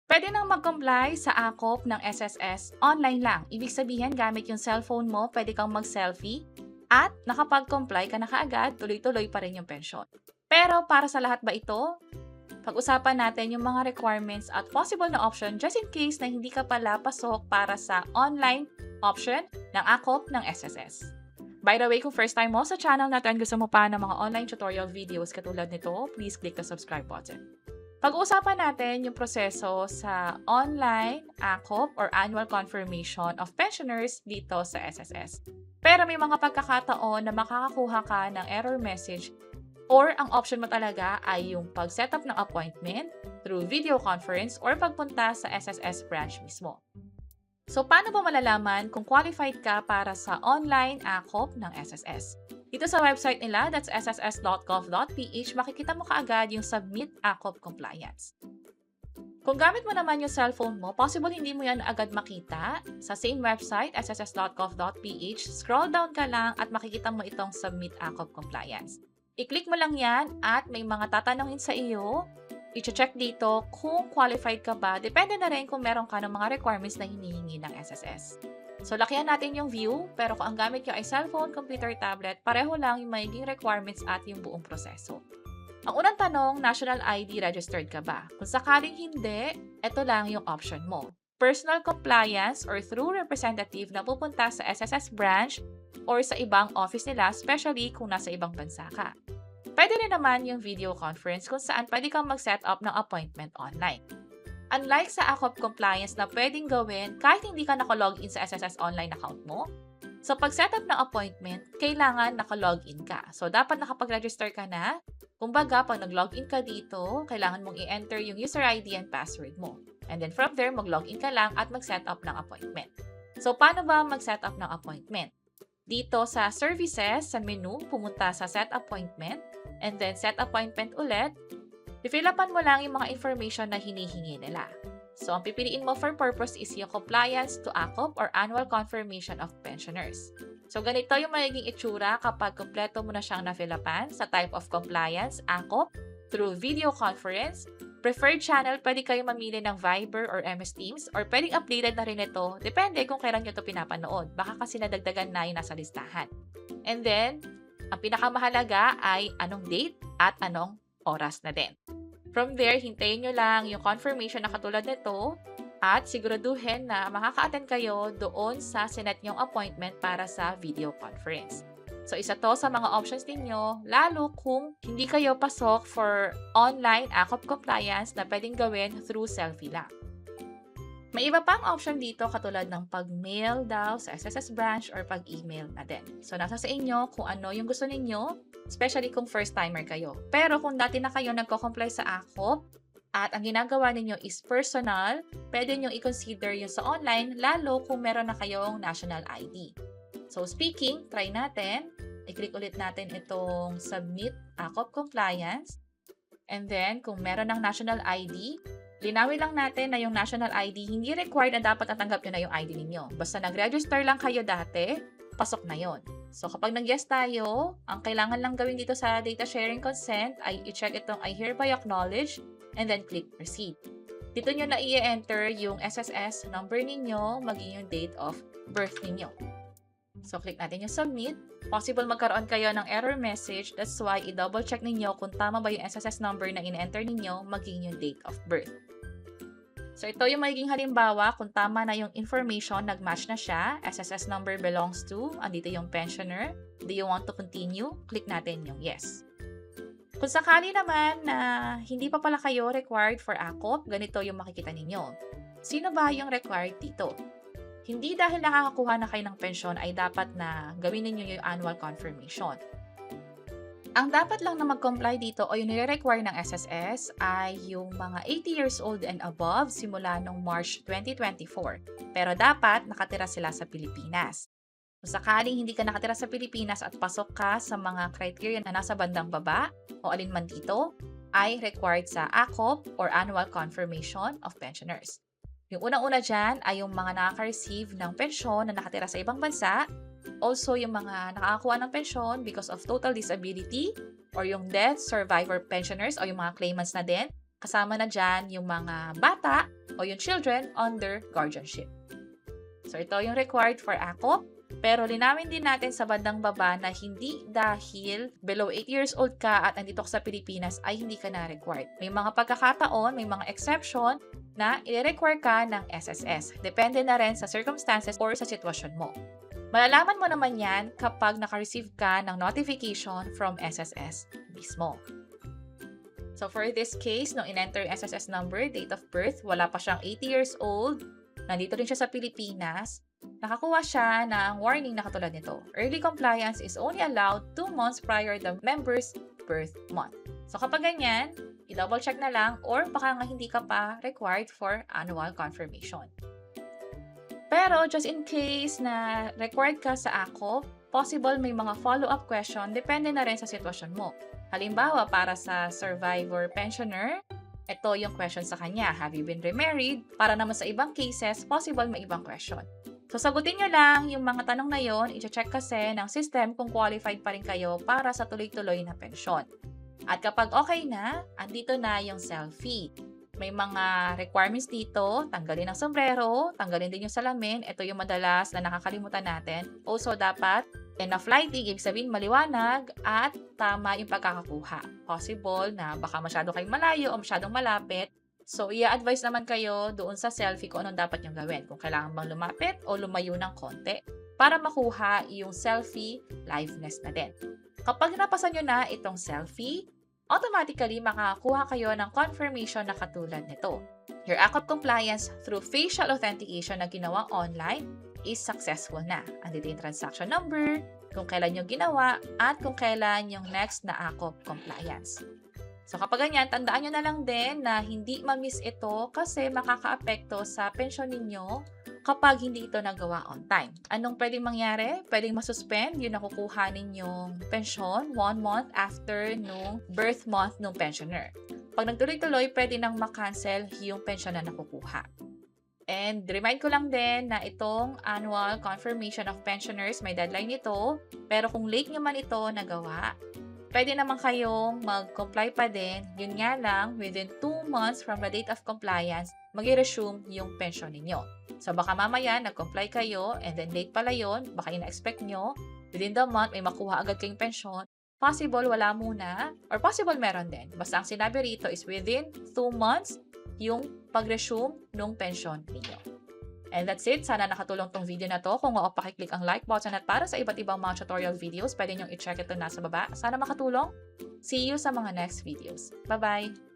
Pwede nang mag-comply sa AKOP ng SSS online lang. Ibig sabihin, gamit yung cellphone mo, pwede kang mag-selfie at nakapag-comply ka na kaagad, tuloy-tuloy pa rin yung pensyon. Pero para sa lahat ba ito? Pag-usapan natin yung mga requirements at possible na option just in case na hindi ka pala pasok para sa online option ng AKOP ng SSS. By the way, kung first time mo sa channel natin, gusto mo pa ng mga online tutorial videos katulad nito, please click the subscribe button. Pag-uusapan natin yung proseso sa online AKOP or Annual Confirmation of Pensioners dito sa SSS. Pero may mga pagkakataon na makakakuha ka ng error message or ang option mo talaga ay yung pag-set up ng appointment through video conference or pagpunta sa SSS branch mismo. So, paano ba malalaman kung qualified ka para sa online AKOP ng SSS? Dito sa website nila, that's sss.gov.ph, makikita mo kaagad yung Submit AKOP Compliance. Kung gamit mo naman yung cellphone mo, possible hindi mo yan agad makita. Sa same website, sss.gov.ph, scroll down ka lang at makikita mo itong Submit AKOP Compliance. I-click mo lang yan at may mga tatanungin sa iyo. I-check dito kung qualified ka ba. Depende na rin kung meron ka ng mga requirements na hinihingi ng SSS. So, lakihan natin yung view, pero kung ang gamit nyo ay cellphone, computer, tablet, pareho lang yung magiging requirements at yung buong proseso. Ang unang tanong, national ID registered ka ba? Kung sakaling hindi, ito lang yung option mo. Personal compliance or through representative na pupunta sa SSS branch or sa ibang office nila, especially kung nasa ibang bansa ka. Pwede rin naman yung video conference kung saan pwede kang mag-set up ng appointment online. Unlike sa AKOP compliance na pwedeng gawin kahit hindi ka nakalogin sa SSS online account mo, sa pag-setup ng appointment, kailangan nakalogin ka. So, dapat nakapag-register ka na. Kumbaga, pag nag-login ka dito, kailangan mong i-enter yung user ID and password mo. And then from there, mag-login ka lang at mag-set up ng appointment. So, paano ba mag-set up ng appointment? Dito sa services, sa menu, pumunta sa set appointment, and then set appointment ulit. I-fill-upan mo lang yung mga information na hinihingi nila. So, ang pipiliin mo for purpose is yung compliance to AKOP or Annual Confirmation of Pensioners. So, ganito yung magiging itsura kapag kompleto mo na siyang na-fill-upan sa type of compliance, AKOP, through video conference. Preferred channel, pwede kayo mamili ng Viber or MS Teams or pwedeng updated na rin ito. Depende kung kailan nyo ito pinapanood. Baka kasi nadagdagan na yung nasa listahan. And then, ang pinakamahalaga ay anong date at anong oras na din. From there, hintayin nyo lang yung confirmation na katulad nito at siguraduhin na makaka-attend kayo doon sa sinet nyong appointment para sa video conference. So, isa to sa mga options ninyo, lalo kung hindi kayo pasok for online AKOP compliance na pwedeng gawin through selfie lang. May iba pang option dito katulad ng pag-mail daw sa SSS branch or pag-email na din. So, nasa sa inyo kung ano yung gusto ninyo, especially kung first-timer kayo. Pero kung dati na kayo nagko-comply sa AKOP at ang ginagawa ninyo is personal, pwede nyo i-consider yung sa online lalo kung meron na kayong national ID. So, speaking, try natin. I-click ulit natin itong Submit AKOP Compliance. And then, kung meron ng national ID, linawin lang natin na yung national ID, hindi required na dapat natanggap nyo na yung ID ninyo. Basta nag-register lang kayo dati, pasok na yon. So, kapag nag-yes tayo, ang kailangan lang gawin dito sa data sharing consent ay i-check itong I hereby acknowledge and then click proceed. Dito nyo na i-enter yung SSS number ninyo, maging yung date of birth ninyo. So, click natin yung submit. Possible magkaroon kayo ng error message. That's why i-double check ninyo kung tama ba yung SSS number na in-enter ninyo, maging yung date of birth. So, ito yung magiging halimbawa kung tama na yung information, nag-match na siya. SSS number belongs to, andito yung pensioner. Do you want to continue? Click natin yung yes. Kung sakali naman na hindi pa pala kayo required for AKOP, ganito yung makikita ninyo. Sino ba yung required dito? Hindi dahil nakakakuha na kayo ng pensyon ay dapat na gawin ninyo yung annual confirmation. Ang dapat lang na mag-comply dito o yung nire-require ng SSS ay yung mga 80 years old and above simula noong March 2024. Pero dapat nakatira sila sa Pilipinas. Kung sakaling hindi ka nakatira sa Pilipinas at pasok ka sa mga criteria na nasa bandang baba o alinman dito, ay required sa AKOP or Annual Confirmation of Pensioners. Yung unang-una dyan ay yung mga nakaka-receive ng pensyon na nakatira sa ibang bansa. Also, yung mga nakakakuha ng pensyon because of total disability or yung death survivor pensioners o yung mga claimants na din. Kasama na dyan yung mga bata o yung children under guardianship. So ito yung required for AKOP. Pero linawin din natin sa bandang baba na hindi dahil below 8 years old ka at andito ka sa Pilipinas ay hindi ka na required. May mga pagkakataon, may mga exception na i-require ka ng SSS. Depende na rin sa circumstances or sa sitwasyon mo. Malalaman mo naman yan kapag naka-receive ka ng notification from SSS mismo. So for this case, nung in-enter yung SSS number, date of birth, wala pa siyang 80 years old, nandito rin siya sa Pilipinas, nakakuha siya ng warning na katulad nito. Early compliance is only allowed 2 months prior the member's birth month. So kapag ganyan, i-double check na lang or baka nga hindi ka pa required for annual confirmation. Pero just in case na required ka sa AKOP, possible may mga follow-up question depende na rin sa sitwasyon mo. Halimbawa, para sa survivor pensioner, ito yung question sa kanya, have you been remarried? Para naman sa ibang cases, possible may ibang question. So, sagutin nyo lang yung mga tanong na yon, i-check kasi ng system kung qualified pa rin kayo para sa tuloy-tuloy na pensyon. At kapag okay na, andito na yung selfie. May mga requirements dito, tanggalin ang sombrero, tanggalin din yung salamin, ito yung madalas na nakakalimutan natin. Also, dapat enough lighting, ibig sabihin maliwanag at tama yung pagkakakuha. Possible na baka masyado kayong malayo o masyadong malapit. So, i-advise naman kayo doon sa selfie kung anong dapat yung gawin. Kung kailangan bang lumapit o lumayo ng konti para makuha yung selfie liveness na din. Kapag napasan nyo na itong selfie, automatically makakakuha kayo ng confirmation na katulad nito. Your AKOP compliance through facial authentication na ginawang online is successful na. Andito yung transaction number, kung kailan yung ginawa, at kung kailan yung next na AKOP compliance. So kapag ganyan, tandaan nyo na lang din na hindi ma-miss ito kasi makakaapekto sa pensyon ninyo kapag hindi ito nagawa on time. Anong pwedeng mangyari? Pwedeng masuspend yung nakukuha ninyong pensyon 1 month after nung birth month ng pensioner. Pag nagtuloy-tuloy, pwede nang makancel yung pensyon na nakukuha. And remind ko lang din na itong annual confirmation of pensioners, may deadline ito. Pero kung late nyo man ito nagawa, pwede naman kayong mag-comply pa din. Yun nga lang, within 2 months from the date of compliance, mag-resume yung pension ninyo. So baka mamaya nag-comply kayo and then late pala yun, baka ina-expect nyo, within the month may makuha agad kayong pension. Possible wala muna, or possible meron din. Basta ang sinabi rito is within 2 months, yung pag-resume ng pension ninyo. And that's it. Sana nakatulong tong video na to. Kung oo, pakiclick ang like button at para sa iba't ibang mga tutorial videos, pwede nyo i-check ito nasa baba. Sana makatulong. See you sa mga next videos. Bye-bye!